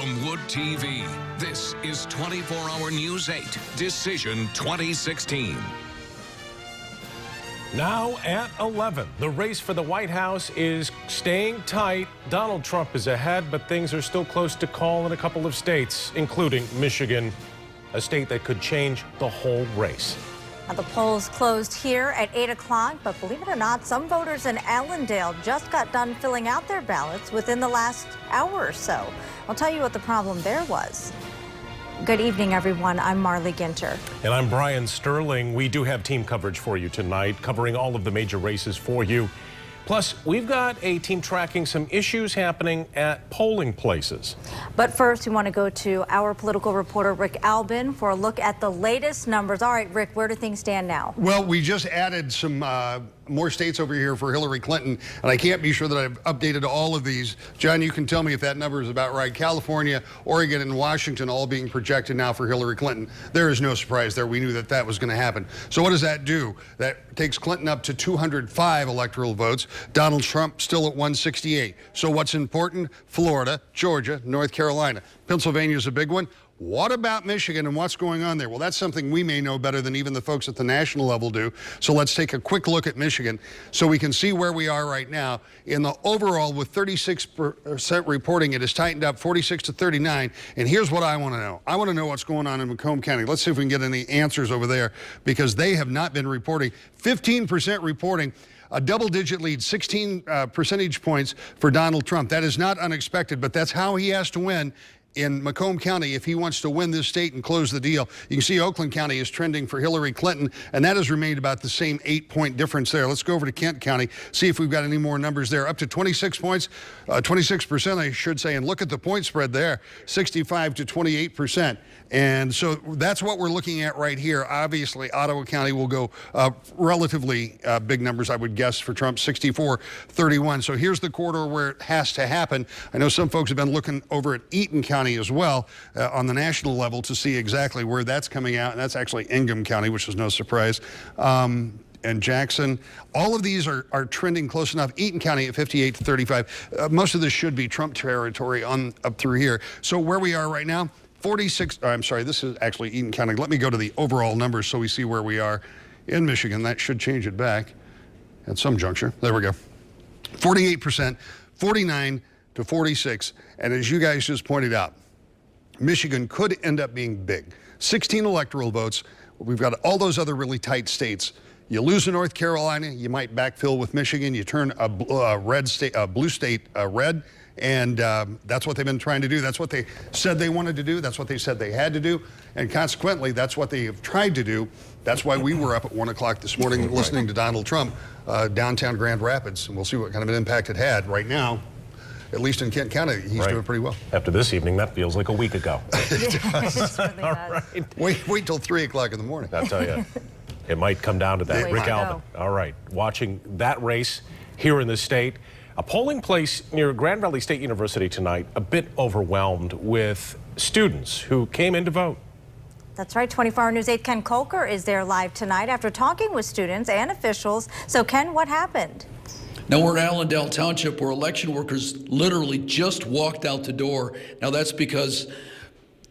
From Wood TV, this is 24-Hour News 8, Decision 2016. Now at 11, the race for the White House is staying tight. Donald Trump is ahead, but things are still close to call in a couple of states, including Michigan, a state that could change the whole race. Now, the polls closed here at 8 o'clock, but believe it or not, some voters in Allendale just got done filling out their ballots within the last hour or so. I'll tell you what the problem there was. Good evening, everyone. I'm Marley Ginter. And I'm Brian Sterling. We do have team coverage for you tonight, covering all of the major races for you. Plus, we've got a team tracking some issues happening at polling places. But first, we want to go to our political reporter, Rick Albin, for a look at the latest numbers. All right, Rick, where do things stand now? Well, we just added some more states over here for Hillary Clinton, and I can't be sure that I've updated all of these. John, you can tell me if that number is about right. California, Oregon, and Washington all being projected now for Hillary Clinton. There is no surprise there. We knew that that was going to happen. So what does that do? That takes Clinton up to 205 electoral votes. Donald Trump still at 168. So what's important? Florida, Georgia, North Carolina. Pennsylvania's a big one. What about Michigan and what's going on there? Well, that's something we may know better than even the folks at the national level do. So let's take a quick look at Michigan so we can see where we are right now. In the overall, with 36% reporting, it has tightened up 46 to 39. And here's what I want to know. I want to know what's going on in Macomb County. Let's see if we can get any answers over there, because they have not been reporting. 15% reporting. A double-digit lead, 16 percentage points for Donald Trump. That is not unexpected, but that's how he has to win in Macomb County if he wants to win this state and close the deal. You can see Oakland County is trending for Hillary Clinton, and that has remained about the same 8-point difference there. Let's go over to Kent County, see if we've got any more numbers there. Up to 26 points, 26%, I should say, and look at the point spread there, 65 to 28%. And so that's what we're looking at right here. Obviously, Ottawa County will go relatively big numbers, I would guess, for Trump, 64-31. So here's the corridor where it has to happen. I know some folks have been looking over at Eaton County as well on the national level to see exactly where that's coming out. And that's actually Ingham County, which is no surprise. And Jackson. All of these are trending close enough. Eaton County at 58 to 35. Most of this should be Trump territory on up through here. So where we are right now, 46, I'm sorry, this is actually Eaton County. Let me go to the overall numbers so we see where we are in Michigan. That should change it back at some juncture. There we go. 48%, 49 to 46. And as you guys just pointed out, Michigan could end up being big. 16 electoral votes. We've got all those other really tight states. You lose in North Carolina, you might backfill with Michigan. You turn a blue state red. And that's what they've been trying to do. That's what they said they wanted to do. That's what they said they had to do. And consequently, that's what they have tried to do. That's why we were up at 1 o'clock this morning listening to Donald Trump downtown Grand Rapids. And we'll see what kind of an impact it had. Right now, at least in Kent County, he's doing pretty well. After this evening, that feels like a week ago. It really All does. right. Wait till 3 o'clock in the morning. I'll tell you, it might come down to that. Rick Albin. All right. Watching that race here in the state. A polling place near Grand Valley State University tonight, a bit overwhelmed with students who came in to vote. That's right. 24-Hour News 8 Ken Kolker is there live tonight after talking with students and officials. So, Ken, what happened? Now we're in Allendale Township where election workers literally just walked out the door. Now that's because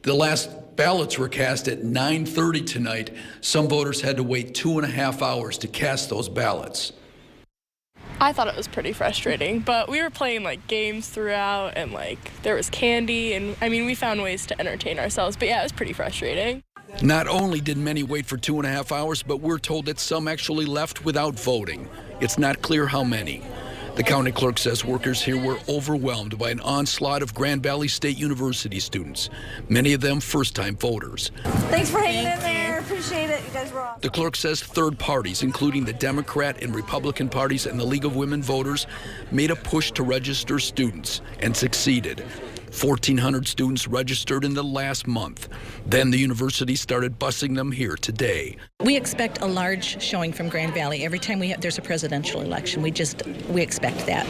the last ballots were cast at 9:30 tonight. Some voters had to wait 2.5 hours to cast those ballots. I thought it was pretty frustrating, but we were playing like games throughout, and like there was candy, and I mean we found ways to entertain ourselves, but yeah, it was pretty frustrating. Not only did many wait for 2.5 hours, but we're told that some actually left without voting. It's not clear how many. The county clerk says workers here were overwhelmed by an onslaught of Grand Valley State University students, many of them first-time voters. Thanks for hanging in there. Appreciate it. You guys were awesome. The clerk says third parties, including the Democrat and Republican parties and the League of Women Voters, made a push to register students and succeeded. 1,400 students registered in the last month. Then the university started busing them here today. We expect a large showing from Grand Valley every time there's a presidential election. We expect that.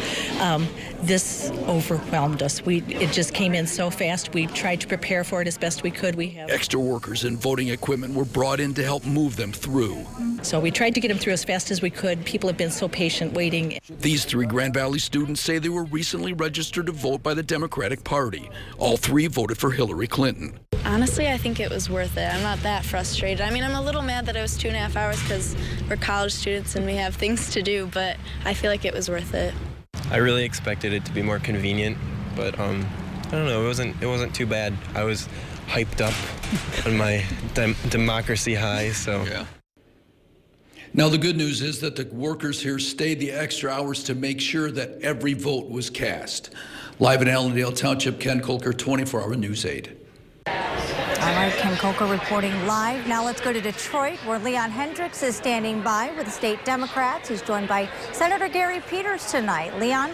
This overwhelmed us. It just came in so fast. We tried to prepare for it as best we could. Extra workers and voting equipment were brought in to help move them through. So we tried to get them through as fast as we could. People have been so patient waiting. These 3 Grand Valley students say they were recently registered to vote by the Democratic Party. party. All three voted for Hillary Clinton. Honestly, I think it was worth it. I'm not that frustrated. I mean, I'm a little mad that it was 2.5 hours because we're college students and we have things to do, but I feel like it was worth it. I really expected it to be more convenient, but I don't know, it wasn't too bad. I was hyped up on my democracy high, so. Yeah. Now, the good news is that the workers here stayed the extra hours to make sure that every vote was cast. Live in Allendale Township, Ken Kolker, 24-hour News 8. All right, Ken Kolker reporting live. Now let's go to Detroit, where Leon Hendricks is standing by with the state Democrats. He's joined by Senator Gary Peters tonight. Leon?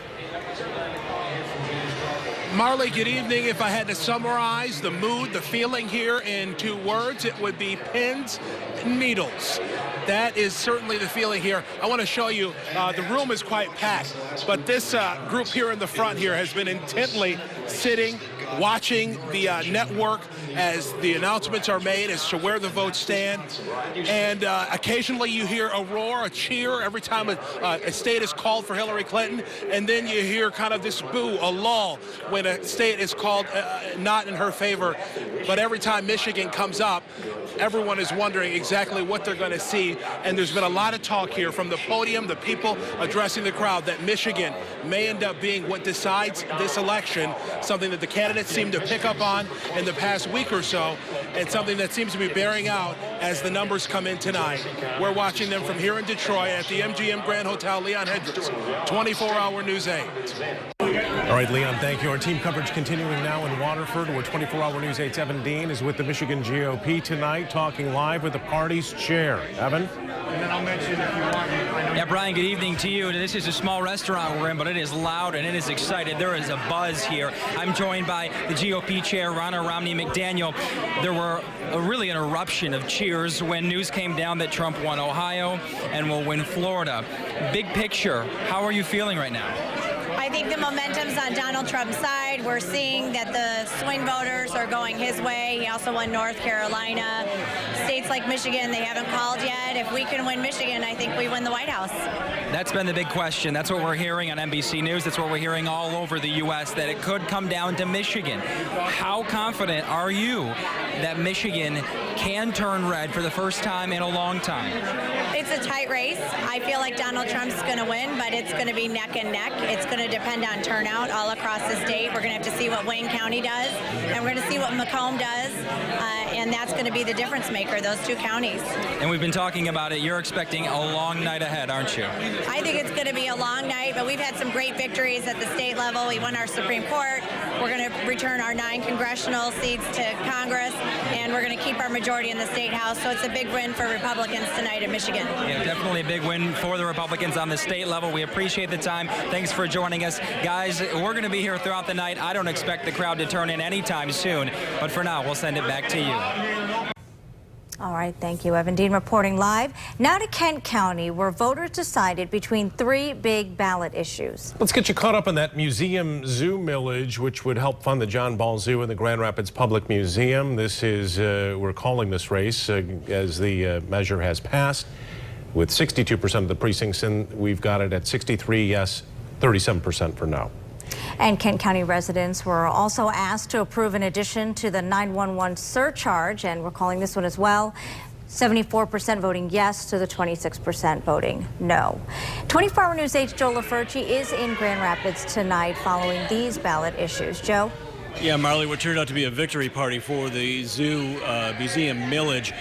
Marley, good evening. If I had to summarize the mood, the feeling here in 2 words, it would be pins and needles. That is certainly the feeling here. I want to show you, the room is quite packed, but this group here in the front here has been intently sitting, watching the network as the announcements are made as to where the votes stand. And occasionally you hear a roar, a cheer every time a state is called for Hillary Clinton. And then you hear kind of this boo, a lull, when a state is called not in her favor. But every time Michigan comes up, everyone is wondering exactly what they're going to see. And there's been a lot of talk here from the podium, the people addressing the crowd, that Michigan may end up being what decides this election, something that the candidates seem to pick up on in the past week or so, and something that seems to be bearing out as the numbers come in tonight. We're watching them from here in Detroit at the MGM Grand Hotel. Leon Hendricks, 24-hour News 8. All right, Leon, thank you. Our team coverage continuing now in Waterford, where 24-hour News 8's Evan Dean is with the Michigan GOP tonight, talking live with the party's chair. Evan? And then I'll mention if you want. Yeah, Brian, good evening to you. This is a small restaurant we're in, but it is loud and it is excited. There is a buzz here. I'm joined by the GOP chair, Ronna Romney McDaniel. There were really an eruption of cheers when news came down that Trump won Ohio and will win Florida. Big picture, how are you feeling right now? I think the momentum's on Donald Trump's side. We're seeing that the swing voters are going his way. He also won North Carolina. States like Michigan, they haven't called yet. If we can win Michigan, I think we win the White House. That's been the big question. That's what we're hearing on NBC News. That's what we're hearing all over the U.S., that it could come down to Michigan. How confident are you that Michigan can turn red for the first time in a long time? It's a tight race. I feel like Donald Trump's going to win, but it's going to be neck and neck. It's going to depend on turnout all across the state. We're going to have to see what Wayne County does, and we're going to see what Macomb does, and that's going to be the difference maker, those 2 counties. And we've been talking about it. You're expecting a long night ahead, aren't you? I think it's going to be a long night, but we've had some great victories at the state level. We won our Supreme Court. We're going to return our 9 congressional seats to Congress, and we're going to keep our majority in the state house. So it's a big win for Republicans tonight in Michigan. Yeah, definitely a big win for the Republicans on the state level. We appreciate the time. Thanks for joining us. Guys, we're going to be here throughout the night. I don't expect the crowd to turn in anytime soon, but for now, we'll send it back to you. All right, thank you. Evan Dean reporting live. Now to Kent County, where voters decided between 3 big ballot issues. Let's get you caught up on that museum zoo millage, which would help fund the John Ball Zoo and the Grand Rapids Public Museum. This is, we're calling this race as the measure has passed. With 62% of the precincts in, we've got it at 63 yes, 37% for no. And Kent County residents were also asked to approve an addition to the 911 surcharge, and we're calling this one as well. 74% voting yes to the 26% voting no. 24-hour News 8's Joe LaFurci is in Grand Rapids tonight following these ballot issues. Joe? Yeah, Marley, what turned out to be a victory party for the zoo museum millage.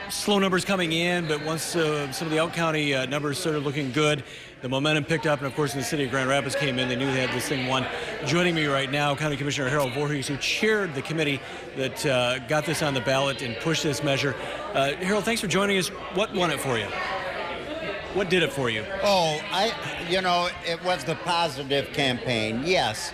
Slow numbers coming in, but once some of the out-county numbers started looking good, the momentum picked up, and of course, in the city of Grand Rapids came in. They knew they had this thing won. Joining me right now, County Commissioner Harold Voorhees, who chaired the committee that got this on the ballot and pushed this measure. Harold, thanks for joining us. What won it for you? What did it for you? Oh, it was the positive campaign, yes.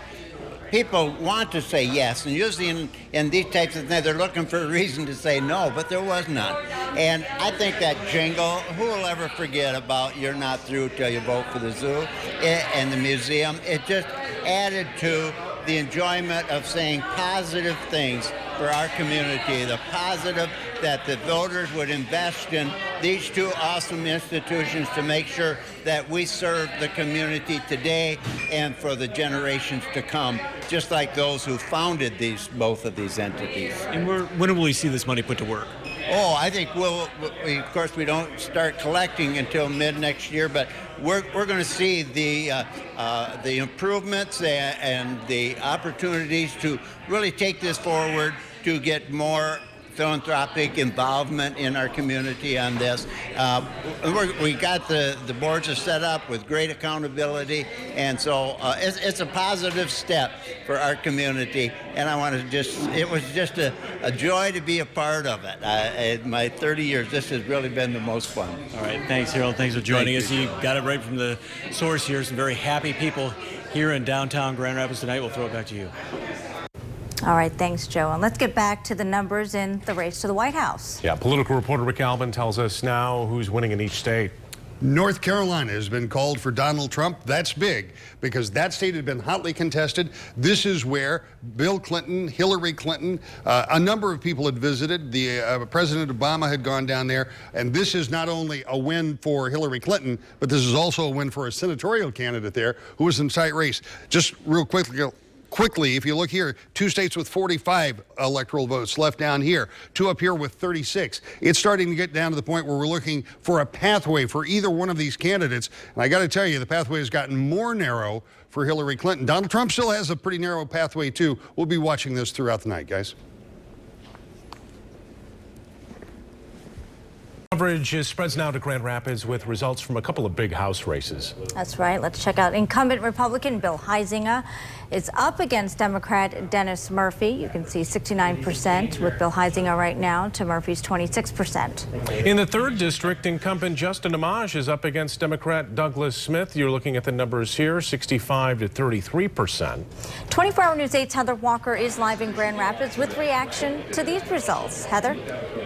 People want to say yes, and usually in these types of things, they're looking for a reason to say no, but there was none. And I think that jingle, who will ever forget about "You're not through till you vote for the zoo" and the museum? It just added to the enjoyment of saying positive things for our community, the positive that the voters would invest in these two awesome institutions to make sure that we serve the community today and for the generations to come, just like those who founded both of these entities. And when will we see this money put to work? Oh, I think of course, we don't start collecting until mid next year, but we're going to see the improvements and the opportunities to really take this forward to get more philanthropic involvement in our community on this. We got the boards are set up with great accountability, and so it's a positive step for our community. And I want to it was just a joy to be a part of it. In my 30 years, this has really been the most fun. All right, thanks, Harold. Thanks for joining us. You got it right from the source here. Some very happy people here in downtown Grand Rapids tonight. We'll throw it back to you. All right, thanks, Joe. And let's get back to the numbers in the race to the White House. Yeah, political reporter Rick Albin tells us now who's winning in each state. North Carolina has been called for Donald Trump. That's big because that state had been hotly contested. This is where Bill Clinton, Hillary Clinton, a number of people had visited. President Obama had gone down there. And this is not only a win for Hillary Clinton, but this is also a win for a senatorial candidate there who was in tight race. Just real quickly, if you look here, two states with 45 electoral votes left down here, two up here with 36. It's starting to get down to the point where we're looking for a pathway for either one of these candidates. And I got to tell you, the pathway has gotten more narrow for Hillary Clinton. Donald Trump still has a pretty narrow pathway, too. We'll be watching this throughout the night, guys. Coverage spreads now to Grand Rapids with results from a couple of big House races. That's right. Let's check out incumbent Republican Bill Huizenga is up against Democrat Dennis Murphy. You can see 69% with Bill Huizenga right now to Murphy's 26%. In the 3rd district, incumbent Justin Amash is up against Democrat Douglas Smith. You're looking at the numbers here, 65 to 33%. 24-Hour News 8's Heather Walker is live in Grand Rapids with reaction to these results. Heather?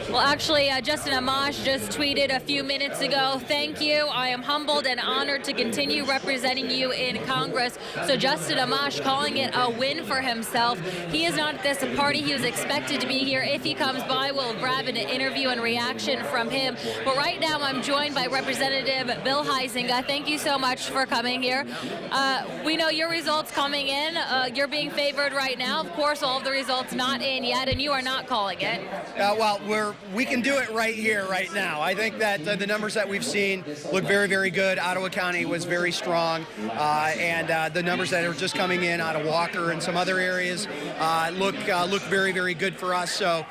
Well, actually, Justin Amash just tweeted a few minutes ago, "Thank you. I am humbled and honored to continue representing you in Congress." So Justin Amash calling it a win for himself. He is not at this party. He was expected to be here. If he comes by, we'll grab an interview and reaction from him. But right now, I'm joined by Representative Bill Huizenga. Thank you so much for coming here. We know your results coming in. You're being favored right now. Of course, all of the results not in yet, and you are not calling it. Well, we can do it right here, right now. I think that the numbers that we've seen look very, very good. Ottawa County was very strong, and the numbers that are just coming in out of Walker and some other areas look very, very good for us. So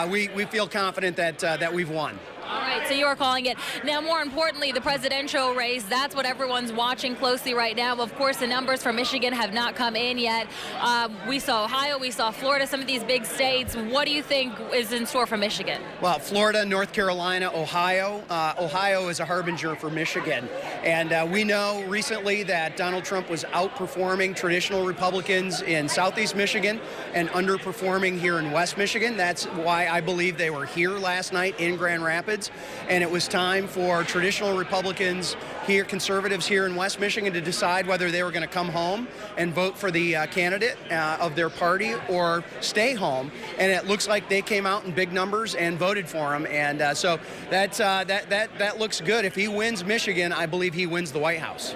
we feel confident that we've won. All right, so you are calling it. Now, more importantly, the presidential race, that's what everyone's watching closely right now. Of course, the numbers for Michigan have not come in yet. We saw Ohio, we saw Florida, some of these big states. What do you think is in store for Michigan? Well, Florida, North Carolina, Ohio. Ohio is a harbinger for Michigan. And we know recently that Donald Trump was outperforming traditional Republicans in Southeast Michigan and underperforming here in West Michigan. That's why I believe they were here last night in Grand Rapids. And it was time for traditional Republicans here, conservatives here in West Michigan, to decide whether they were going to come home and vote for the candidate of their party or stay home. And it looks like they came out in big numbers and voted for him. And so that looks good. If he wins Michigan, I believe he wins the White House.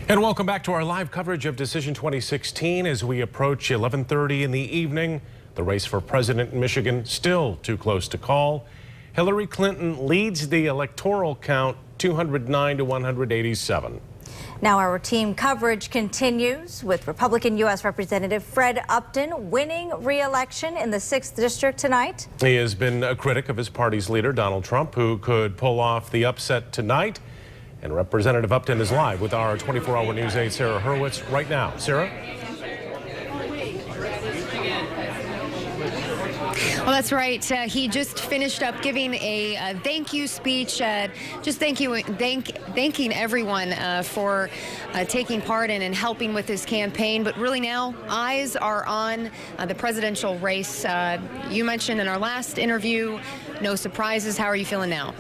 And welcome back to our live coverage of Decision 2016 as we approach 11:30 in the evening. The race for president in Michigan still too close to call. Hillary Clinton leads the electoral count 209 to 187. Now our team coverage continues with Republican U.S. Representative Fred Upton winning re-election in the 6th District tonight. He has been a critic of his party's leader, Donald Trump, who could pull off the upset tonight. And Representative Upton is live with our 24-hour News 8, Sarah Hurwitz, right now. Sarah? Well, that's right. He just finished up giving a thank you speech, just thanking everyone for taking part in and helping with his campaign. But really now, eyes are on the presidential race. You mentioned in our last interview, no surprises. How are you feeling now?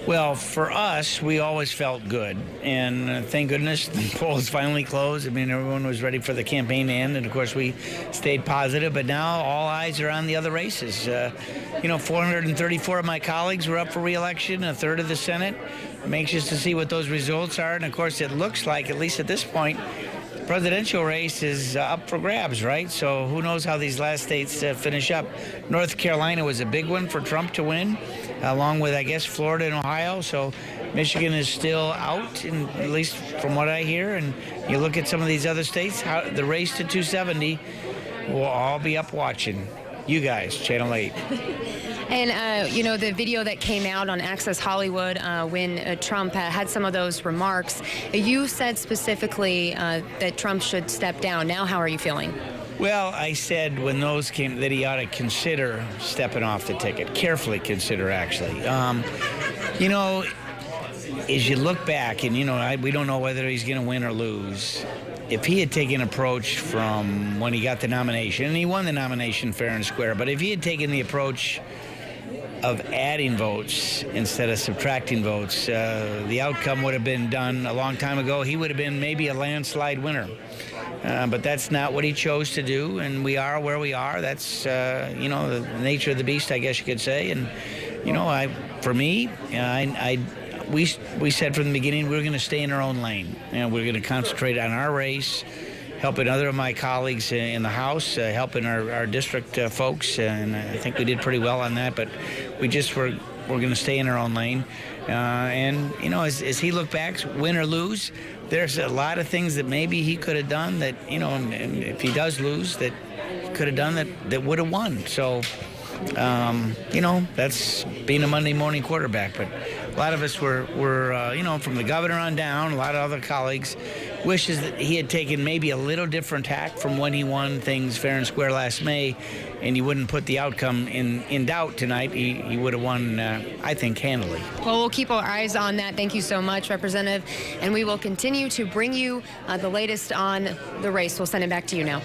Well, for us, we always felt good, and thank goodness the polls finally closed. I mean, everyone was ready for the campaign to end, and of course we stayed positive, but now all eyes are on the other races. 434 of my colleagues were up for re-election, a third of the Senate. I'm anxious to see what those results are, and of course it looks like, at least at this point, the presidential race is up for grabs, right? So who knows how these last states finish up. North Carolina was a big one for Trump to win, along with, I guess, Florida and Ohio. So Michigan is still out, at least from what I hear. And you look at some of these other states, the race to 270, we'll all be up watching. You guys, Channel 8. And, the video that came out on Access Hollywood when Trump had some of those remarks, you said specifically that Trump should step down. Now, how are you feeling? Well, I said when those came that he ought to consider stepping off the ticket. Carefully consider, actually. As you look back, and, we don't know whether he's going to win or lose. If he had taken an approach from when he got the nomination, and he won the nomination fair and square, but if he had taken the approach of adding votes instead of subtracting votes, the outcome would have been done a long time ago. He would have been maybe a landslide winner. But that's not what he chose to do, and we are where we are. That's, the nature of the beast, I guess you could say. And, we said from the beginning we're going to stay in our own lane, and we're going to concentrate on our race, helping other of my colleagues in the House, helping our district folks, and I think we did pretty well on that. But we're going to stay in our own lane. As he looked back, win or lose, there's a lot of things that maybe he could have done that, and if he does lose, that he could have done that would have won. So, that's being a Monday morning quarterback. But a lot of us were from the governor on down, a lot of other colleagues, wishes that he had taken maybe a little different tack from when he won things fair and square last May, and he wouldn't put the outcome in doubt tonight. He would have won, I think, handily. Well, we'll keep our eyes on that. Thank you so much, Representative. And we will continue to bring you the latest on the race. We'll send it back to you now.